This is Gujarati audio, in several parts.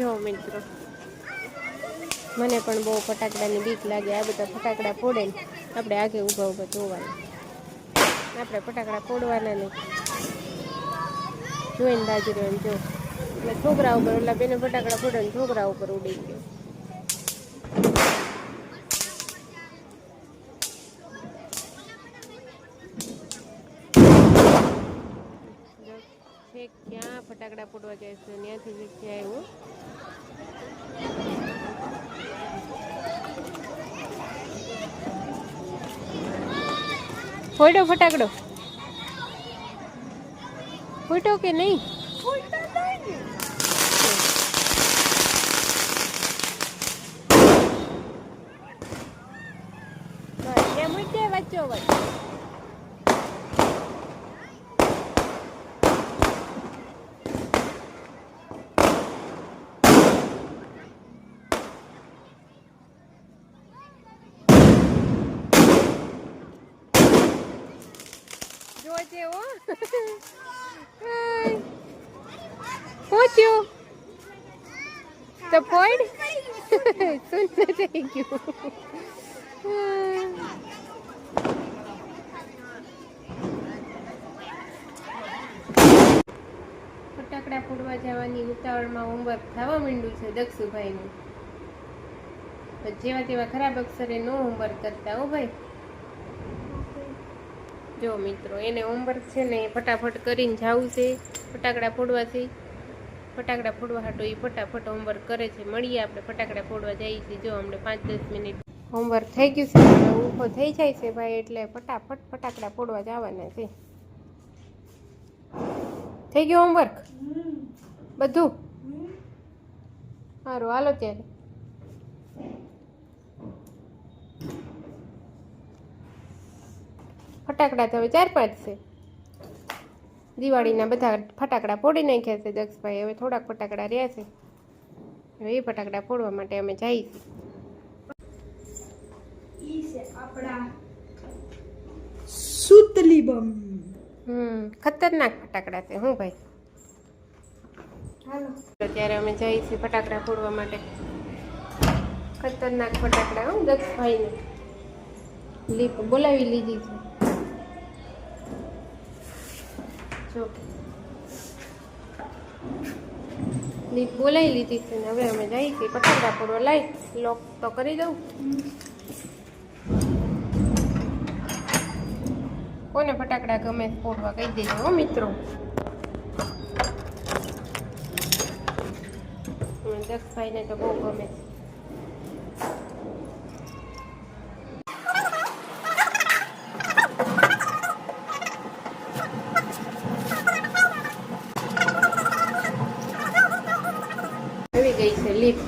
જો મિત્રો મને પણ બહુ ફટાકડાની બીક લાગે. આ બધા ફટાકડા ફોડે ને આપણે આગે ઊભા ઊભા જોવાના, આપણે ફટાકડા ફોડવાના નહીં, જોઈને બાજુ રહ્યો જો. એટલે છોકરા ઉપર ઓલા બેને ફટાકડા ફોડે ને છોકરા ઉપર ઉડી ગયો. ક્યાં ફટાકડા ફોડવા જાય છે ત્યાંથી શીખી આવ્યું. ફોડો ફટાકડો, ફૂટો કે નહીં? વચ્ચો વચ્ચો જોજે હો. પહોંચ્યું તો ફોડ સુંદર થઈ ગયું. ફટાકડા ફોડવા જવાની ઉતાવળમાં હોમવર્ક થવા માંડ્યું છે દક્ષુભાઈનું. જેવા તેવા ખરાબ અક્ષરે નો હોમવર્ક કરતા હો ભાઈ. જો મિત્રો એને હોમવર્ક છે ને ફટાફટ કરીને જવું છે ફટાકડા ફોડવાથી. ફટાકડા ફોડવા હાટો એ ફટાફટ હોમવર્ક કરે છે. મળીએ આપણે ફટાકડા ફોડવા જઈએ છીએ. જો અમને 5-10 મિનિટ હોમવર્ક થઈ ગયું છે, ઊભો થઈ જાય છે ભાઈ, એટલે ફટાફટ ફટાકડા ફોડવા જવાના છે. થઈ ગયું હોમવર્ક બધું? સારું હાલો ત્યારે. ફટાકડા તો હવે 4-5 છે. દિવાળીના બધા ફટાકડા ફોડી નાખ્યા છે દક્ષભાઈ. હવે થોડાક ફટાકડા રહ્યા છે. હવે એ ફટાકડા ફોડવા માટે અમે જઈએ છીએ. સુતલી બમ. ખતરનાક ફટાકડા છે હું ભાઈ. હાલો ત્યારે અમે જઈએ છીએ ફટાકડા ફોડવા માટે. ખતરનાક ફટાકડા હું દક્ષભાઈને લીપ બોલાવી લીધી છે. જો લીપ બોલાવી લીધી છે ને હવે અમે જઈએ છીએ ફટાકડા ફોડવા. લાઈ લોક તો કરી દઉં. કોને ફટાકડા ગમે ફોડવા કહી દેજો હો મિત્રો. દક્ષભાઈને તો બહુ ગમે. આવી ગઈ છે લીપ.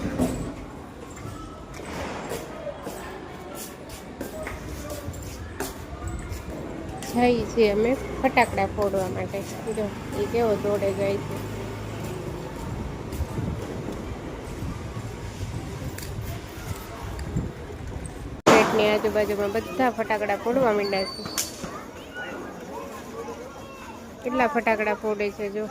જઈએ છીએ અમે ફટાકડા ફોડવા માટે. જો એ કેવો દોડે જાય છે. પેટની આજુબાજુમાં બધા ફટાકડા ફોડવા માંડ્યા છે. કેટલા ફટાકડા ફોડે છે જો.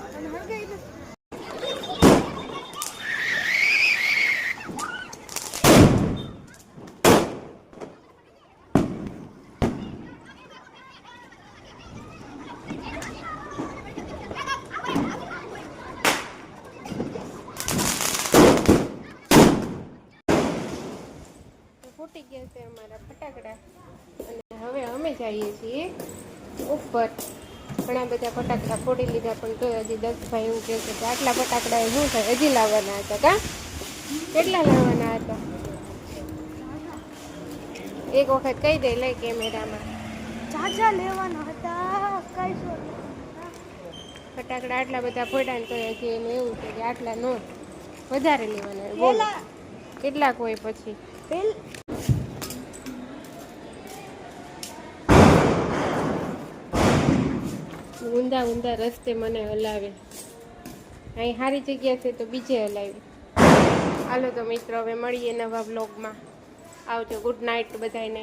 ફૂટી ગયા છે અમારા ફટાકડા અને હવે અમે જઈએ છીએ ઉપર. ઘણા બધા ફટાકડા ફોડી લીધા પણ તો હજી દક્ષભાઈ એવું કહે છે કે આટલા ફટાકડા શું થાય હજી લાવવાના હતા. કા કેટલા લાવવાના હતા? એક વખત કહી દે લઈ કેમેરામાં. ચાચા લેવાના હતા. ફટાકડા આટલા બધા ફોડ્યા ને તો હજી એમ એવું છે કે આટલા નો વધારે લેવાના હોય. બોલો કેટલાક હોય પછી? ઊંધા ઊંધા રસ્તે મને હલાવે. અહીં સારી જગ્યા છે તો બીજે હલાવી. હાલો તો મિત્રો હવે મળીએ નવા બ્લોગમાં. આવજો. ગુડ નાઇટ બધાને.